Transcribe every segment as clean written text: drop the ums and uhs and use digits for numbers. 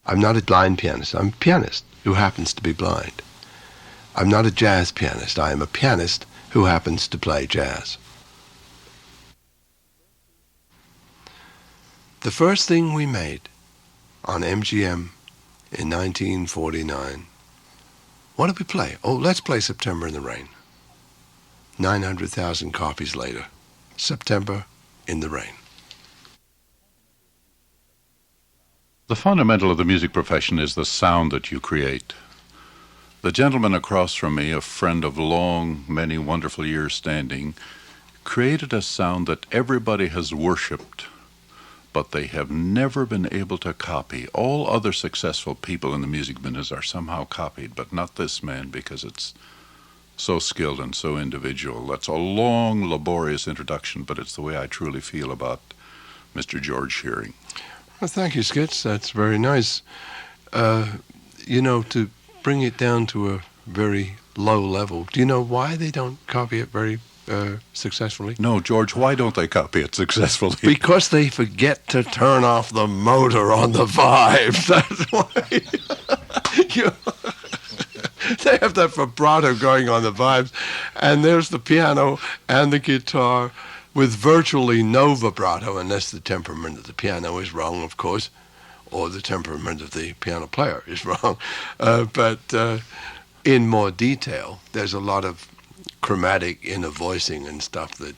I'm not a blind pianist. I'm a pianist who happens to be blind. I'm not a jazz pianist. I am a pianist who happens to play jazz. The first thing we made on MGM in 1949, what did we play? Oh, let's play September in the Rain. 900,000 copies later. September in the Rain. The fundamental of the music profession is the sound that you create. The gentleman across from me, a friend of many wonderful years standing, created a sound that everybody has worshipped, but they have never been able to copy. All other successful people in the music business are somehow copied, but not this man, because it's so skilled and so individual. That's a long, laborious introduction, but it's the way I truly feel about Mr. George Shearing. Well, thank you, Skitch. That's very nice. To bring it down to a very low level, do you know why they don't copy it very successfully? No, George, why don't they copy it successfully? Because they forget to turn off the motor on the vibes. That's why. They have that vibrato going on the vibes, and there's the piano and the guitar with virtually no vibrato, unless the temperament of the piano is wrong, of course, or the temperament of the piano player is wrong. But in more detail, there's a lot of chromatic inner voicing and stuff that,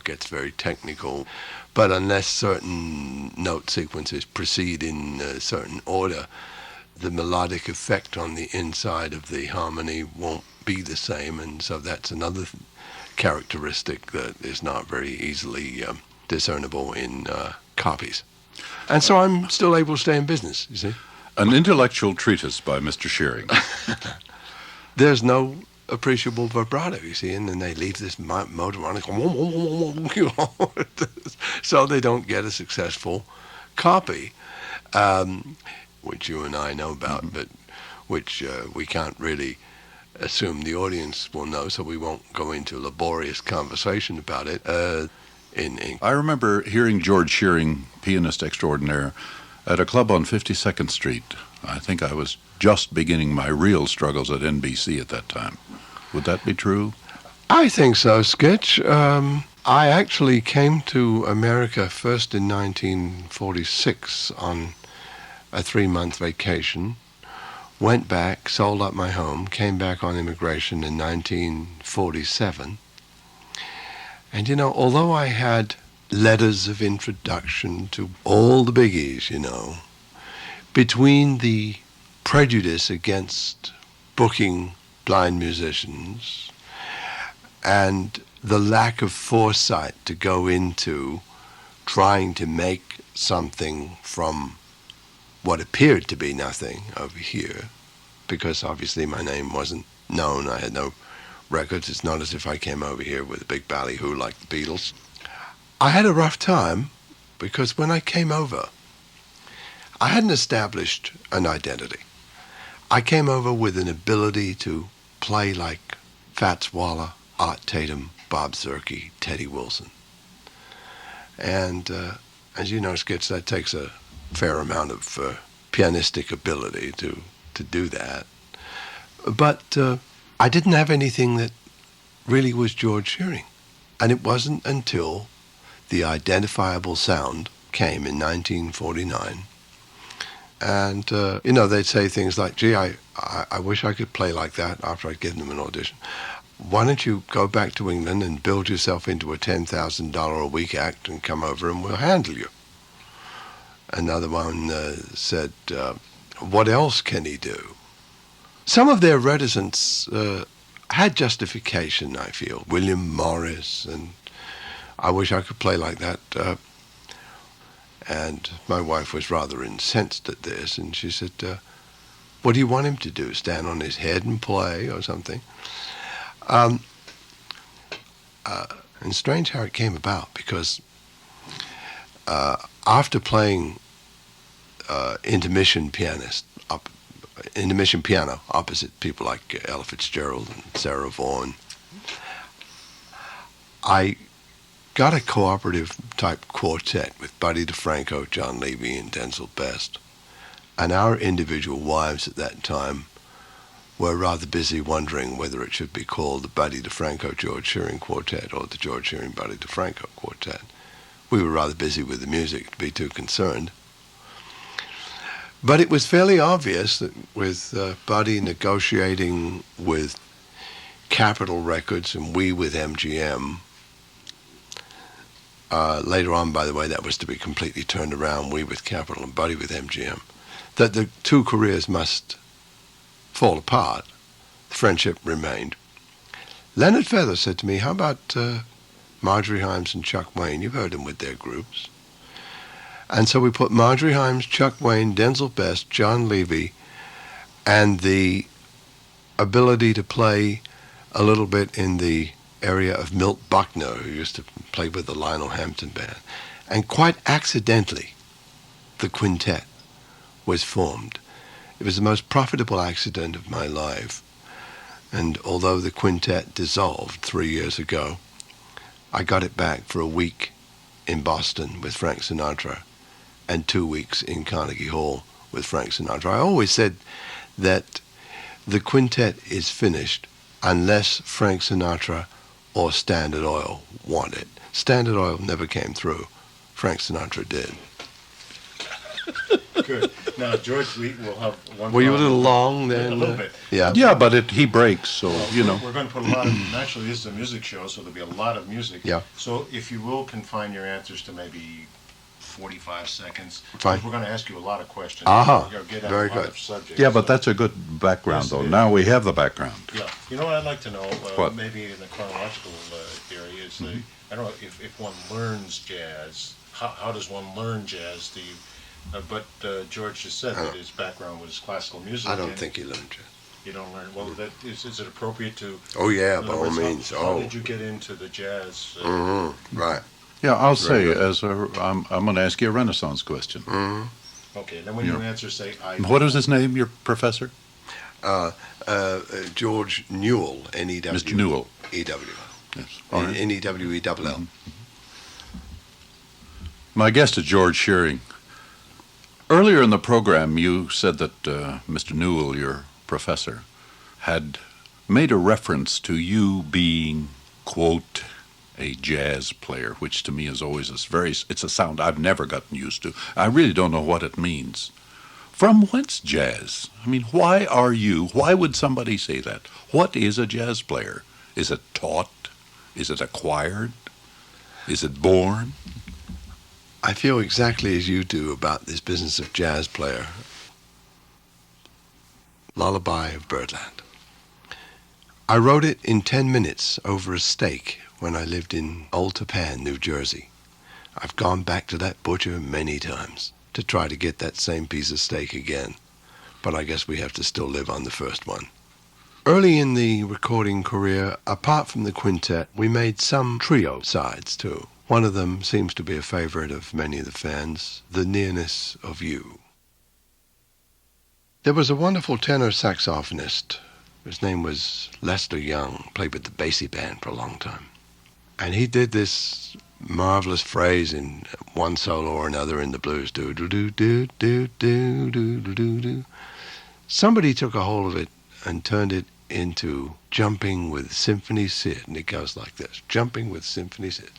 gets very technical. But unless certain note sequences proceed in a certain order, the melodic effect on the inside of the harmony won't be the same, and so that's another characteristic that is not very easily discernible in copies. And so I'm still able to stay in business, you see. An intellectual treatise by Mr. Shearing. There's no appreciable vibrato, you see, and then they leave this motor running, so they don't get a successful copy, which you and I know about, but which we can't really assume the audience will know, so we won't go into laborious conversation about it. I remember hearing George Shearing, pianist extraordinaire, at a club on 52nd Street. I think I was just beginning my real struggles at NBC at that time. Would that be true? I think so, Skitch. I actually came to America first in 1946 on a 3-month vacation. Went back, sold up my home, came back on immigration in 1947. And, although I had letters of introduction to all the biggies, between the prejudice against booking blind musicians and the lack of foresight to go into trying to make something from what appeared to be nothing over here, because obviously my name wasn't known. I had no records. It's not as if I came over here with a big ballyhoo like the Beatles. I had a rough time because when I came over, I hadn't established an identity. I came over with an ability to play like Fats Waller, Art Tatum, Bob Zerke, Teddy Wilson. And as you know, Skitch, that takes a fair amount of pianistic ability to do that. But I didn't have anything that really was George Shearing. And it wasn't until the identifiable sound came in 1949. And, they'd say things like, gee, I wish I could play like that after I'd given them an audition. Why don't you go back to England and build yourself into a $10,000 a week act and come over and we'll handle you? Another one said, what else can he do? Some of their reticence had justification, I feel. William Morris, and I wish I could play like that. And my wife was rather incensed at this, and she said, what do you want him to do, stand on his head and play or something? And strange how it came about, because after playing intermission piano opposite people like Ella Fitzgerald and Sarah Vaughan, I got a cooperative type quartet with Buddy DeFranco, John Levy, and Denzel Best. and our individual wives at that time were rather busy wondering whether it should be called the Buddy DeFranco George Shearing Quartet or the George Shearing Buddy DeFranco Quartet. We were rather busy with the music to be too concerned. But it was fairly obvious that with Buddy negotiating with Capitol Records and we with MGM, later on, by the way, that was to be completely turned around, we with Capitol and Buddy with MGM, that the two careers must fall apart. The friendship remained. Leonard Feather said to me, how about Marjorie Himes and Chuck Wayne? You've heard them with their groups. And so we put Marjorie Himes, Chuck Wayne, Denzel Best, John Levy, and the ability to play a little bit in the area of Milt Buckner, who used to play with the Lionel Hampton Band. And quite accidentally, the quintet was formed. It was the most profitable accident of my life. And although the quintet dissolved 3 years ago, I got it back for a week in Boston with Frank Sinatra and 2 weeks in Carnegie Hall with Frank Sinatra. I always said that the quintet is finished unless Frank Sinatra or Standard Oil want it. Standard Oil never came through. Frank Sinatra did. Good. Now, George, we will have one. Were you a little long then? A little bit. Yeah. Yeah, but he breaks, so, you know. We're going to put a lot of, naturally, this is a music show, so there'll be a lot of music. Yeah. So if you will confine your answers to maybe 45 seconds. Fine. We're going to ask you a lot of questions. Aha. You'll get at Very a lot good. of subjects. Yeah, but that's a good background, Yes, though. it is. Now we have the background. Yeah. You know what I'd like to know, What? maybe in the chronological area, is I don't know if one learns jazz, how does one learn jazz? Do you, but George just said that his background was classical music. I don't and think he learned it. you don't learn. Well, that is it appropriate to? Oh, yeah, in by other all words, means. How did you get into the jazz? Right. Yeah, I'll say, good. I'm going to ask you a Renaissance question. Okay, then when you answer, say I. What is his name, your professor? George Newell, N-E-W. Mr. Newell. E-W. Yes. All right. N-E-W-E-L-L. My guest is George Shearing. Earlier in the program, you said that Mr. Newell, your professor, had made a reference to you being, quote, a jazz player, which to me is always it's a sound I've never gotten used to. I really don't know what it means. From whence jazz? I mean, why would somebody say that? What is a jazz player? Is it taught? Is it acquired? Is it born? I feel exactly as you do about this business of jazz player. Lullaby of Birdland. I wrote it in 10 minutes over a steak when I lived in Old Tappan, New Jersey. I've gone back to that butcher many times to try to get that same piece of steak again, but I guess we have to still live on the first one. Early in the recording career, apart from the quintet, we made some trio sides too. One of them seems to be a favorite of many of the fans, The Nearness of You. There was a wonderful tenor saxophonist. His name was Lester Young, played with the Basie Band for a long time. And he did this marvelous phrase in one solo or another in the blues. Do do do do do do do do do do. Somebody took a hold of it and turned it into Jumping with Symphony Sid, and it goes like this: Jumping with Symphony Sid.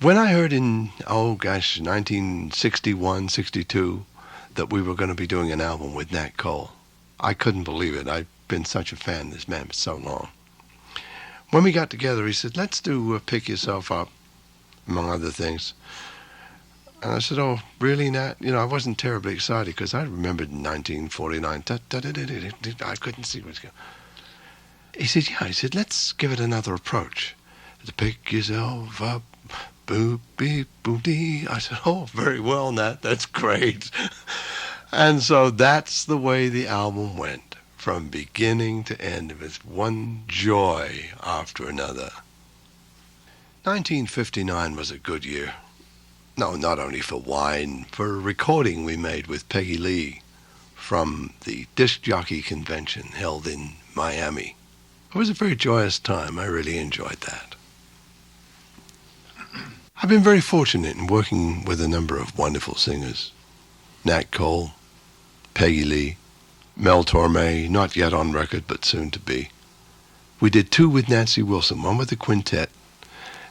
When I heard in 1961, 62, that we were going to be doing an album with Nat Cole, I couldn't believe it. I've been such a fan of this man for so long. When we got together, he said, let's do Pick Yourself Up, among other things. And I said, oh, really, Nat? You know, I wasn't terribly excited because I remembered in 1949, I couldn't see what's going on. He said, yeah. He said, let's give it another approach. To pick yourself up, boop, beep, boop, dee. I said, oh, very well, Nat. That's great. And so that's the way the album went, from beginning to end. It was one joy after another. 1959 was a good year. No, not only for wine, for a recording we made with Peggy Lee from the disc jockey convention held in Miami. It was a very joyous time. I really enjoyed that. I've been very fortunate in working with a number of wonderful singers. Nat Cole, Peggy Lee, Mel Torme, not yet on record, but soon to be. We did 2 with Nancy Wilson, one with the quintet,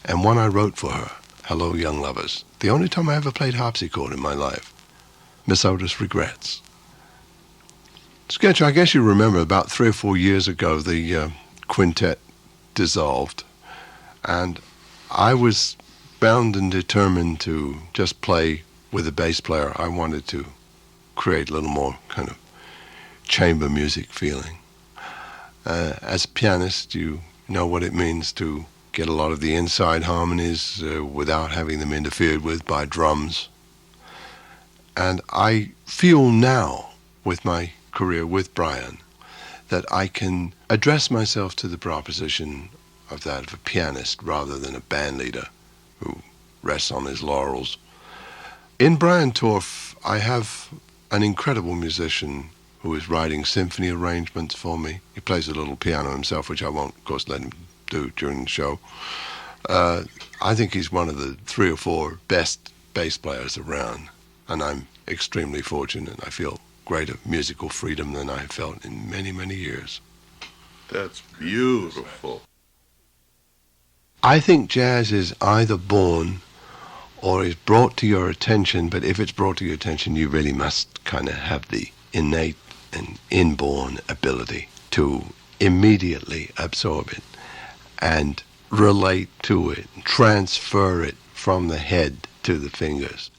and one I wrote for her, Hello Young Lovers. The only time I ever played harpsichord in my life. Miss Otis Regrets. Skitch, I guess you remember about 3 or 4 years ago, the quintet dissolved, and I was bound and determined to just play with a bass player. I wanted to create a little more kind of chamber music feeling. As a pianist, you know what it means to get a lot of the inside harmonies without having them interfered with by drums. And I feel now, with my career with Brian, that I can address myself to the proposition of that of a pianist rather than a band leader who rests on his laurels. In Brian Torff, I have an incredible musician who is writing symphony arrangements for me. He plays a little piano himself, which I won't, of course, let him do during the show. I think he's one of the 3 or 4 best bass players around, and I'm extremely fortunate. I feel greater musical freedom than I have felt in many, many years. That's beautiful. I think jazz is either born or is brought to your attention, but if it's brought to your attention, you really must kind of have the innate and inborn ability to immediately absorb it and relate to it, transfer it from the head to the fingers.